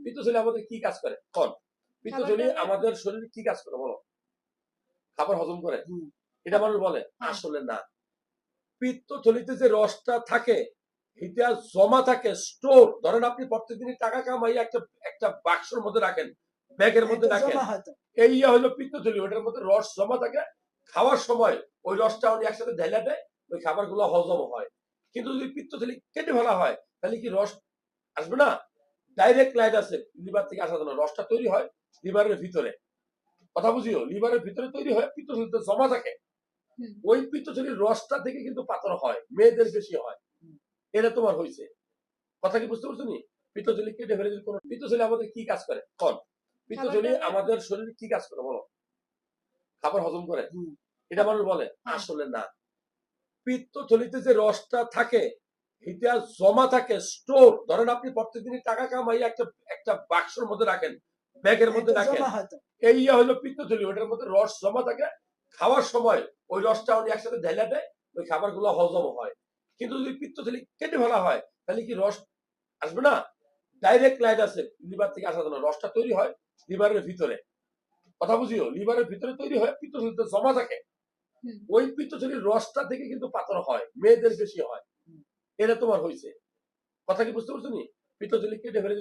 পিত্তথলি আমাদের কি কাজ করে? কোন পিত্তথলি আমাদের শরীরে কি কাজ করে বলো? খাবার হজম করে? এটা মানুষ বলে, আসলে না। পিত্তথলিতে যে রসটা থাকে এটা জমা থাকে, স্টোর। ধরেন আপনি প্রত্যেকদিনই টাকা কামাই একটা একটা বাক্সের মধ্যে রাখেন, ব্যাগের মধ্যে রাখেন, এই হলো পিত্তথলি। ওটার মধ্যে রস জমা থাকে। খাওয়ার সময় ওই রসটা উনি একসাথে ঢেলে দেয়, ওই খাবারগুলো হজম হয়। কিন্তু যদি পিত্তথলি কেটে ফেলা হয় তাহলে কি রস আসবে না? ডাইরেক্ট লাইন আছে লিভার থেকে আসার জন্য। রসটা তৈরি হয় লিভারের ভিতরে। কথা বুঝিও, লিভারের ভিতরে তৈরি হয়, পিত্তথলিতে জমা থাকে। ওই পিত্তথলির রসটা থেকে কিন্তু পাথর হয়, মেয়েদের বেশি হয়। এটা তোমার হয়েছে। কথা কি বুঝতে পারছো নি? পিত্তথলি কেটে ফেলে যদি কোনো পিত্তথলি আমাদের কি কাজ করে? কোন পিত্তথলি আমাদের শরীরে কি কাজ করে বলো? খাবার হজম করে? এটা মানুষ বলে, আসলে না। পিত্তথলিতে যে রসটা থাকে এটা জমা থাকে, স্টোর। ধরেন আপনি প্রত্যেকদিনই টাকা কামাই একটা একটা বাক্সের মধ্যে রাখেন, ব্যাগের মধ্যে রাখেন, এই হলো পিত্তথলি। ওটার মধ্যে রস জমা থাকে। খাওয়ার সময় ওই রসটা উনি একসাথে ঢেলে দেয়, ওই খাবারগুলো হজম হয়। কিন্তু যদি পিত্তথলি কেটে ফেলা হয় তাহলে কি রস আসবে না? ডাইরেক্ট লাইন আছে লিভার থেকে আসার জন্য। রসটা তৈরি হয় লিভারের ভিতরে। কথা বুঝিও, লিভারের ভিতরে তৈরি হয়, পিত্তথলিতে জমা থাকে। ওই পিত্তথলির রসটা থেকে কিন্তু পাথর হয়, মেয়েদের বেশি হয়। এটা তোমার হয়েছে। কথা কি বুঝতে পারছো নি? পিত্তথলি কেটে ফেলে